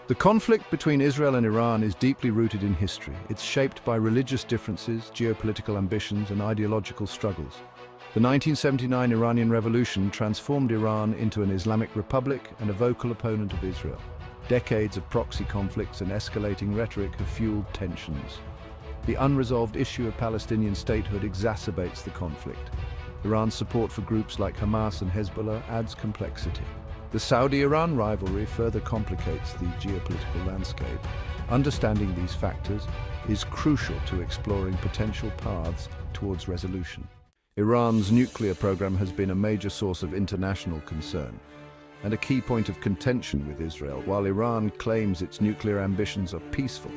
The conflict between Israel and Iran is deeply rooted in history. It's shaped by religious differences, geopolitical ambitions, and ideological struggles. The 1979 Iranian Revolution transformed Iran into an Islamic republic and a vocal opponent of Israel. Decades of proxy conflicts and escalating rhetoric have fueled tensions. The unresolved issue of Palestinian statehood exacerbates the conflict. Iran's support for groups like Hamas and Hezbollah adds complexity. The Saudi-Iran rivalry further complicates the geopolitical landscape. Understanding these factors is crucial to exploring potential paths towards resolution. Iran's nuclear program has been a major source of international concern and a key point of contention with Israel. While Iran claims its nuclear ambitions are peaceful,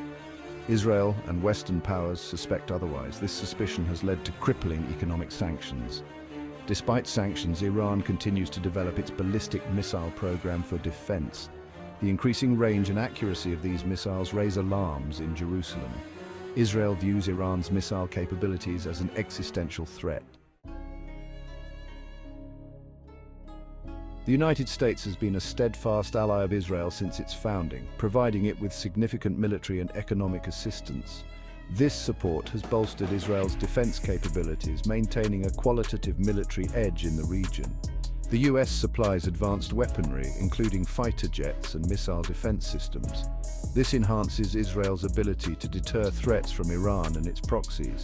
Israel and Western powers suspect otherwise. This suspicion has led to crippling economic sanctions. Despite sanctions, Iran continues to develop its ballistic missile program for defense. The increasing range and accuracy of these missiles raise alarms in Jerusalem. Israel views Iran's missile capabilities as an existential threat. The United States has been a steadfast ally of Israel since its founding, providing it with significant military and economic assistance. This support has bolstered Israel's defense capabilities, maintaining a qualitative military edge in the region. The US supplies advanced weaponry, including fighter jets and missile defense systems. This enhances Israel's ability to deter threats from Iran and its proxies.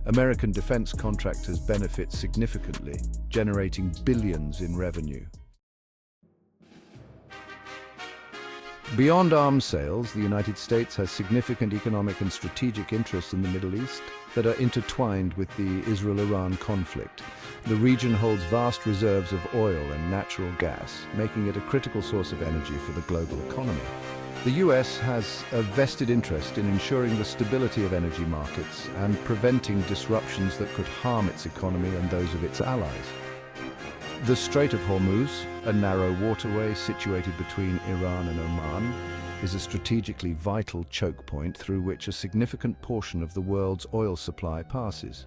American defense contractors benefit significantly, generating billions in revenue. Beyond arms sales, the United States has significant economic and strategic interests in the Middle East that are intertwined with the Israel-Iran conflict. The region holds vast reserves of oil and natural gas, making it a critical source of energy for the global economy. The US has a vested interest in ensuring the stability of energy markets and preventing disruptions that could harm its economy and those of its allies. The Strait of Hormuz, a narrow waterway situated between Iran and Oman, is a strategically vital choke point through which a significant portion of the world's oil supply passes.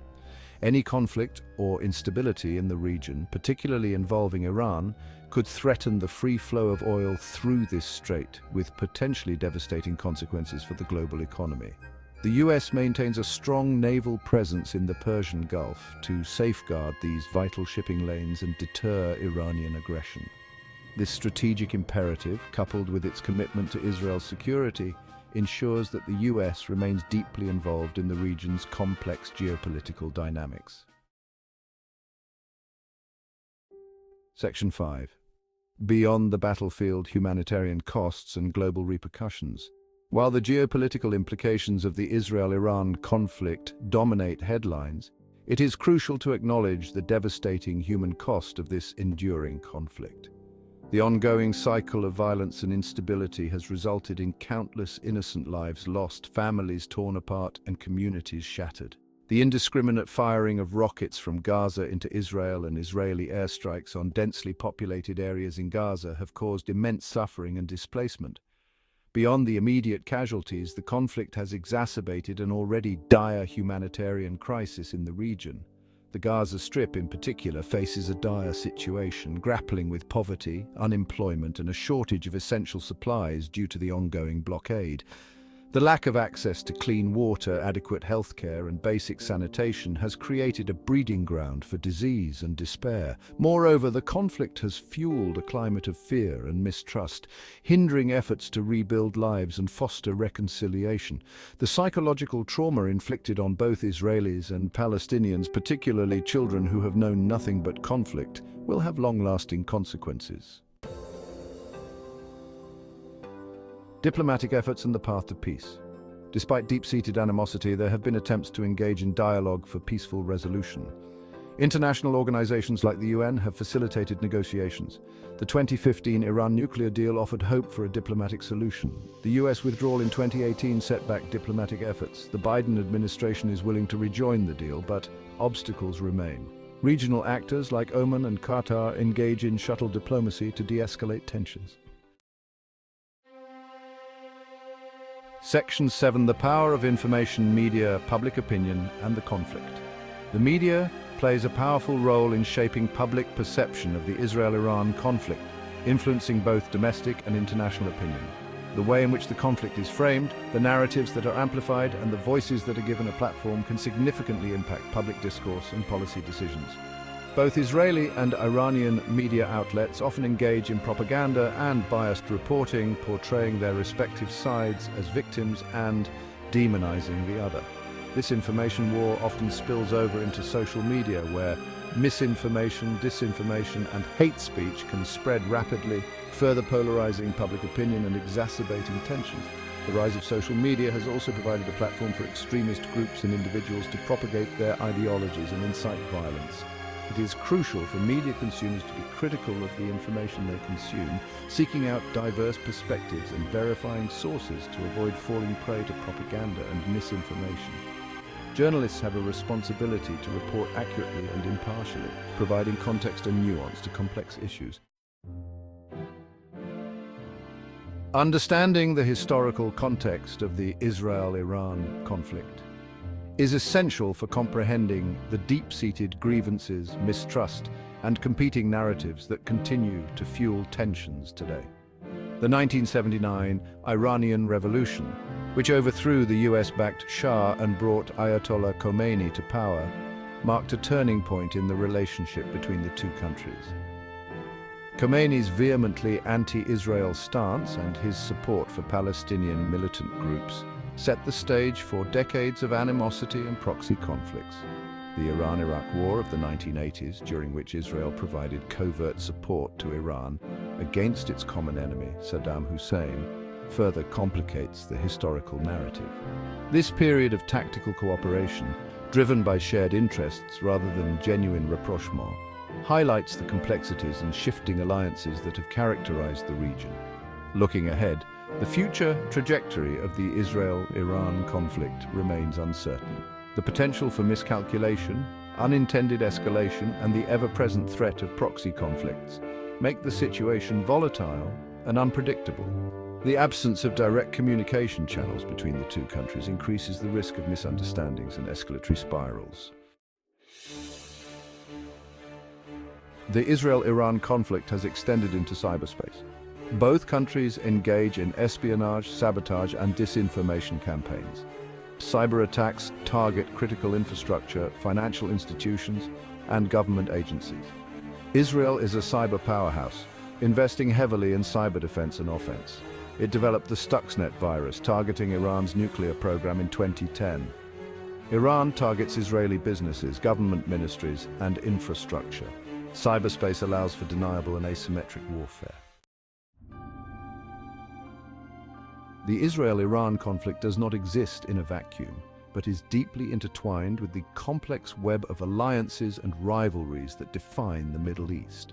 Any conflict or instability in the region, particularly involving Iran, could threaten the free flow of oil through this strait, with potentially devastating consequences for the global economy. The US maintains a strong naval presence in the Persian Gulf to safeguard these vital shipping lanes and deter Iranian aggression. This strategic imperative, coupled with its commitment to Israel's security, ensures that the US remains deeply involved in the region's complex geopolitical dynamics. Section 5. Beyond the battlefield, humanitarian costs and global repercussions. While the geopolitical implications of the Israel-Iran conflict dominate headlines, it is crucial to acknowledge the devastating human cost of this enduring conflict. The ongoing cycle of violence and instability has resulted in countless innocent lives lost, families torn apart, and communities shattered. The indiscriminate firing of rockets from Gaza into Israel and Israeli airstrikes on densely populated areas in Gaza have caused immense suffering and displacement. Beyond the immediate casualties, the conflict has exacerbated an already dire humanitarian crisis in the region. The Gaza Strip, in particular, faces a dire situation, grappling with poverty, unemployment, and a shortage of essential supplies due to the ongoing blockade. The lack of access to clean water, adequate healthcare, and basic sanitation has created a breeding ground for disease and despair. Moreover, the conflict has fueled a climate of fear and mistrust, hindering efforts to rebuild lives and foster reconciliation. The psychological trauma inflicted on both Israelis and Palestinians, particularly children who have known nothing but conflict, will have long-lasting consequences. Diplomatic efforts and the path to peace. Despite deep-seated animosity, there have been attempts to engage in dialogue for peaceful resolution. International organizations like the UN have facilitated negotiations. The 2015 Iran nuclear deal offered hope for a diplomatic solution. The US withdrawal in 2018 set back diplomatic efforts. The Biden administration is willing to rejoin the deal, but obstacles remain. Regional actors like Oman and Qatar engage in shuttle diplomacy to de-escalate tensions. Section 7. The power of information, media, public opinion, and the conflict. The media plays a powerful role in shaping public perception of the Israel-Iran conflict, influencing both domestic and international opinion. The way in which the conflict is framed, the narratives that are amplified, and the voices that are given a platform can significantly impact public discourse and policy decisions. Both Israeli and Iranian media outlets often engage in propaganda and biased reporting, portraying their respective sides as victims and demonizing the other. This information war often spills over into social media, where misinformation, disinformation, and hate speech can spread rapidly, further polarizing public opinion and exacerbating tensions. The rise of social media has also provided a platform for extremist groups and individuals to propagate their ideologies and incite violence. It is crucial for media consumers to be critical of the information they consume, seeking out diverse perspectives and verifying sources to avoid falling prey to propaganda and misinformation. Journalists have a responsibility to report accurately and impartially, providing context and nuance to complex issues. Understanding the historical context of the Israel-Iran conflict is essential for comprehending the deep-seated grievances, mistrust, and competing narratives that continue to fuel tensions today. The 1979 Iranian Revolution, which overthrew the US-backed Shah and brought Ayatollah Khomeini to power, marked a turning point in the relationship between the two countries. Khomeini's vehemently anti-Israel stance and his support for Palestinian militant groups set the stage for decades of animosity and proxy conflicts. The Iran-Iraq War of the 1980s, during which Israel provided covert support to Iran against its common enemy, Saddam Hussein, further complicates the historical narrative. This period of tactical cooperation, driven by shared interests rather than genuine rapprochement, highlights the complexities and shifting alliances that have characterized the region. Looking ahead, the future trajectory of the Israel-Iran conflict remains uncertain. The potential for miscalculation, unintended escalation, and the ever-present threat of proxy conflicts make the situation volatile and unpredictable. The absence of direct communication channels between the two countries increases the risk of misunderstandings and escalatory spirals. The Israel-Iran conflict has extended into cyberspace. Both countries engage in espionage, sabotage, and disinformation campaigns. Cyber attacks target critical infrastructure, financial institutions, and government agencies. Israel is a cyber powerhouse, investing heavily in cyber defense and offense. It developed the Stuxnet virus, targeting Iran's nuclear program in 2010. Iran targets Israeli businesses, government ministries, and infrastructure. Cyberspace allows for deniable and asymmetric warfare. The Israel-Iran conflict does not exist in a vacuum, but is deeply intertwined with the complex web of alliances and rivalries that define the Middle East.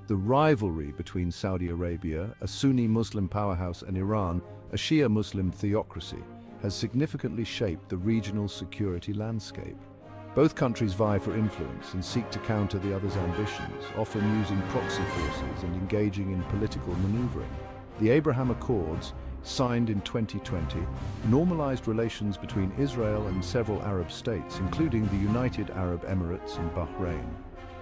The rivalry between Saudi Arabia, a Sunni Muslim powerhouse, and Iran, a Shia Muslim theocracy, has significantly shaped the regional security landscape. Both countries vie for influence and seek to counter the other's ambitions, often using proxy forces and engaging in political maneuvering. The Abraham Accords, signed in 2020, normalized relations between Israel and several Arab states, including the United Arab Emirates and Bahrain.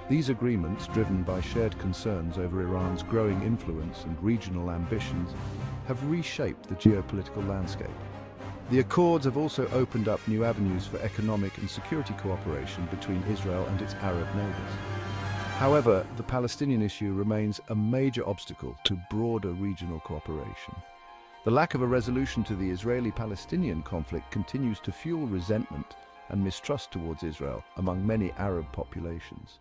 These agreements, driven by shared concerns over Iran's growing influence and regional ambitions, have reshaped the geopolitical landscape. The accords have also opened up new avenues for economic and security cooperation between Israel and its Arab neighbors. However, the Palestinian issue remains a major obstacle to broader regional cooperation. The lack of a resolution to the Israeli-Palestinian conflict continues to fuel resentment and mistrust towards Israel among many Arab populations.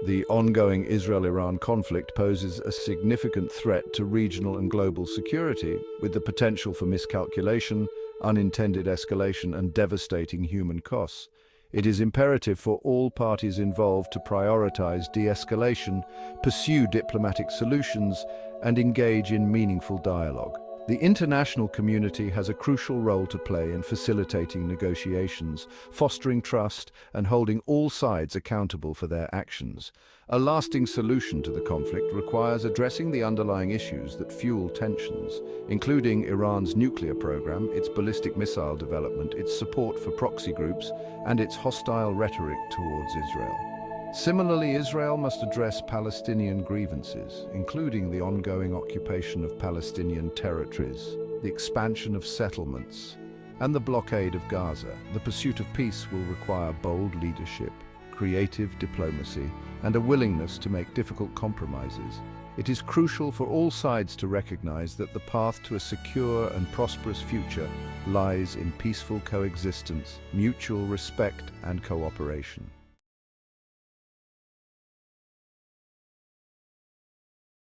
The ongoing Israel-Iran conflict poses a significant threat to regional and global security, with the potential for miscalculation, unintended escalation, and devastating human costs. It is imperative for all parties involved to prioritize de-escalation, pursue diplomatic solutions, and engage in meaningful dialogue. The international community has a crucial role to play in facilitating negotiations, fostering trust, and holding all sides accountable for their actions. A lasting solution to the conflict requires addressing the underlying issues that fuel tensions, including Iran's nuclear program, its ballistic missile development, its support for proxy groups, and its hostile rhetoric towards Israel. Similarly, Israel must address Palestinian grievances, including the ongoing occupation of Palestinian territories, the expansion of settlements, and the blockade of Gaza. The pursuit of peace will require bold leadership, creative diplomacy, and a willingness to make difficult compromises. It is crucial for all sides to recognize that the path to a secure and prosperous future lies in peaceful coexistence, mutual respect, and cooperation.